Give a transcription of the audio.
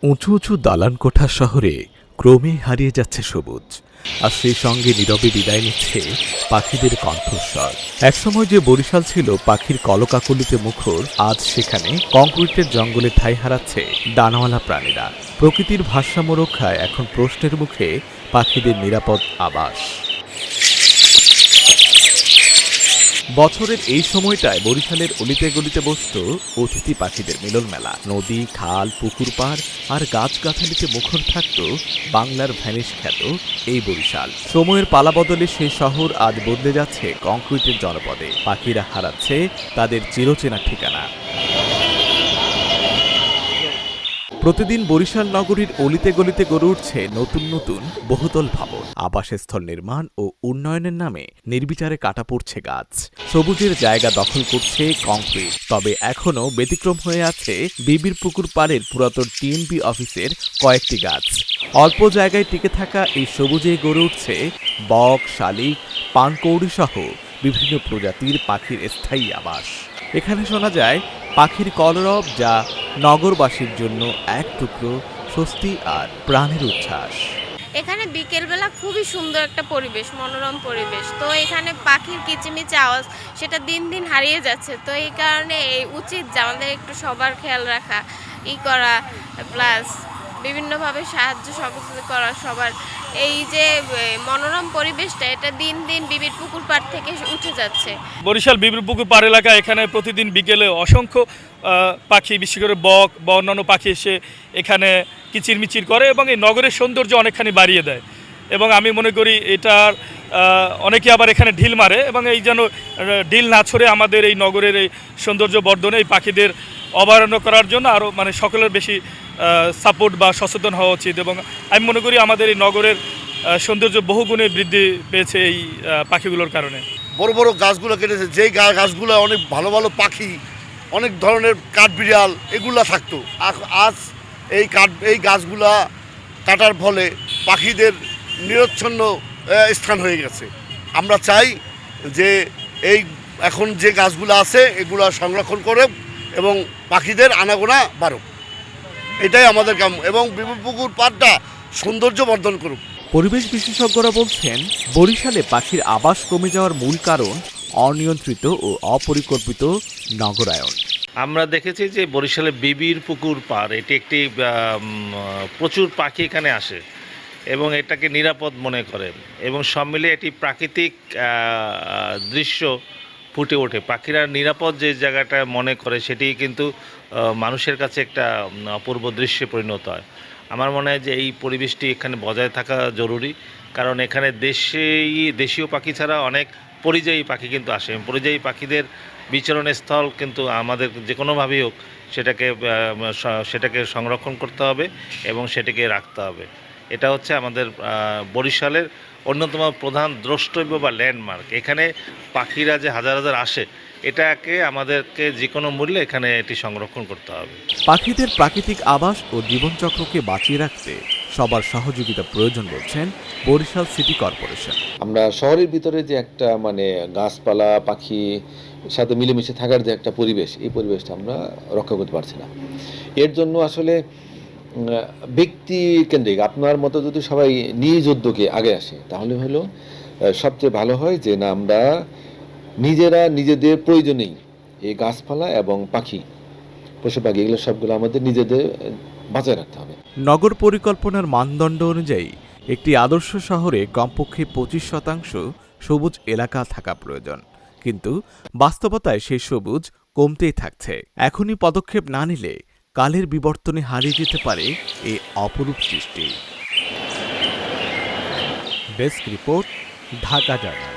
উঁচু উঁচু দালান কোঠা শহরে ক্রমেই হারিয়ে যাচ্ছে সবুজ, আর সেই সঙ্গে নীরবে বিদায় নিচ্ছে পাখিদের কণ্ঠস্বর। একসময় যে বরিশাল ছিল পাখির কলকাকলিতে মুখর, আজ সেখানে কংক্রিটের জঙ্গলে ঠাঁই হারাচ্ছে ডানাওয়ালা প্রাণীরা। প্রকৃতির ভারসাম্য রক্ষায় এখন প্রশ্নের মুখে পাখিদের নিরাপদ আবাস। বছরের এই সময়টায় বরিশালের অলিতে গলিতে বসত অতিথি পাখিদের মিলন মেলা। নদী, খাল, পুকুর পাড় আর গাছগাছালিতে মুখর থাকত বাংলার ভ্যানিশ খ্যাত এই বরিশাল। সময়ের পালাবদলে সেই শহর আজ বদলে যাচ্ছে কংক্রিটের জনপদে। পাখিরা হারাচ্ছে তাদের চিরচেনা ঠিকানা। প্রতিদিন বরিশাল নগরীর অলিতে গলিতে গড়ে উঠছে নতুন নতুন বহুতল ভবন। আবাসস্থল নির্মাণ ও উন্নয়নের নামে নির্বিচারে কাটা পড়ছে গাছ। সবুজের জায়গা দখল করছে কংক্রিট। তবে এখনও ব্যতিক্রম হয়ে আছে বিবির পুকুর পাড়ের পুরাতন টিএনবি অফিসের কয়েকটি গাছ। অল্প জায়গায় টিকে থাকা এই সবুজে গড়ে উঠছে বক, শালিক, পানকৌড়ি সহ বিভিন্ন প্রজাতির পাখির স্থায়ী আবাস। এখানে শোনা যায় পাখির কলরব, যা নগরবাসীর জন্য এক টুকরো স্বস্তি আর প্রাণের উচ্ছ্বাস। এখানে বিকেলবেলা খুবই সুন্দর একটা পরিবেশ, মনোরম পরিবেশ। তো এখানে পাখির কিচিমিচি আওয়াজ সেটা দিন দিন হারিয়ে যাচ্ছে। তো এই কারণে উচিত যে আমাদের একটু সবার খেয়াল রাখা, করা, প্লাস বিভিন্নভাবে সাহায্য সহযোগিতা করা সবার। এই যে মনোরম পরিবেশটা, এটা দিন দিন বিবির পুকুর পাড় থেকে উঠে যাচ্ছে। বরিশাল বিবির পুকুর পাড় এলাকা, এখানে প্রতিদিন বিকেলে অসংখ্য পাখি, বিশেষ করে বক বা অন্যান্য পাখি এসে এখানে কিচিরমিচির করে এবং এই নগরের সৌন্দর্য অনেকখানি বাড়িয়ে দেয়। এবং আমি মনে করি এটার অনেকে আবার এখানে ঢিল মারে, এবং এই যেন ঢিল না ছড়ে আমাদের এই নগরের এই সৌন্দর্য বর্ধনে এই পাখিদের অভয়ারণ্য করার জন্য আরও সকলের বেশি সাপোর্ট বা সচেতন হওয়া উচিত। এবং আমি মনে করি আমাদের এই নগরের সৌন্দর্য বহুগুণে বৃদ্ধি পেয়েছে এই পাখিগুলোর কারণে। বড় বড় গাছগুলো কেটেছে, যেই গাছগুলো অনেক ভালো ভালো পাখি, অনেক ধরনের কাঠবিড়াল এগুলা থাকতো, আজ এই গাছগুলা কাটার ফলে পাখিদের নিরচ্ছন্ন স্থান হয়ে গেছে। আমরা চাই যে এখন যে গাছগুলো আছে এগুলো সংরক্ষণ করে এবং পাখিদের আনাগোনা বাড়ুক, এটাই আমাদের কাম, এবং বিপুর পাড়টা সৌন্দর্য বর্ধন করুক। পরিবেশ বিশেষজ্ঞরা বলছেন, বরিশালে পাখির আবাস কমে যাওয়ার মূল কারণ অনিয়ন্ত্রিত ও অপরিকল্পিত নগরায়ন। আমরা দেখেছি যে বরিশালে বিবির পুকুর পাড়, এটি একটি প্রচুর পাখি এখানে আসে এবং এটাকে নিরাপদ মনে করে, এবং সব মিলে এটি প্রাকৃতিক দৃশ্য ফুটে ওঠে। পাখিরা নিরাপদ যে জায়গাটা মনে করে সেটি কিন্তু মানুষের কাছে একটা অপূর্ব দৃশ্যে পরিণত হয়। আমার মনে হয় যে এই পরিবেশটি এখানে বজায় থাকা জরুরি, কারণ এখানে দেশীয় পাখি ছাড়া অনেক পরিযায়ী পাখি কিন্তু আসে। পরিযায়ী পাখিদের বিচরণের স্থল কিন্তু আমাদের যে কোনোভাবেই হোক সেটাকে সংরক্ষণ করতে হবে এবং সেটাকে রাখতে হবে। এটা হচ্ছে আমাদের বরিশালের অন্যতম প্রধান দ্রষ্টব্য বা ল্যান্ডমার্ক। এখানে পাখিরা যে হাজার হাজার আসে, এটাকে আমাদেরকে যে কোনো মূল্যে এখানে এটি সংরক্ষণ করতে হবে। পাখিদের প্রাকৃতিক আবাস ও জীবনচক্রকে বাঁচিয়ে রাখতে সবার সহযোগিতা প্রয়োজন বলছেন বরিশাল সিটি কর্পোরেশন। আমরা শহরের ভিতরে যে একটা গাছপালা, পাখি সাথে মিলেমিশে থাকার যে একটা পরিবেশ, এই পরিবেশটা আমরা রক্ষা করতে পারছি না। এর জন্য আসলে ব্যক্তি কেন্দ্রিক, আপনার মতো যদি সবাই নিজ উদ্যোগে আগে আসে তাহলে হলো সবচেয়ে ভালো হয়। যে না, আমরা নিজেরা নিজেদের প্রয়োজনেই এই গাছপালা এবং পাখি, পশু পাখি, এগুলো সবগুলো আমাদের নিজেদের বাঁচায় রাখতে হবে। নগর পরিকল্পনার মানদণ্ড অনুযায়ী একটি আদর্শ শহরে কমপক্ষে 25% সবুজ এলাকা থাকা প্রয়োজন, কিন্তু বাস্তবতায় সেই সবুজ কমতেই থাকছে। এখনই পদক্ষেপ না নিলে কালের বিবর্তনে হারিয়ে যেতে পারে এই অপরূপ সৃষ্টি। Desk report, Dhaka journal.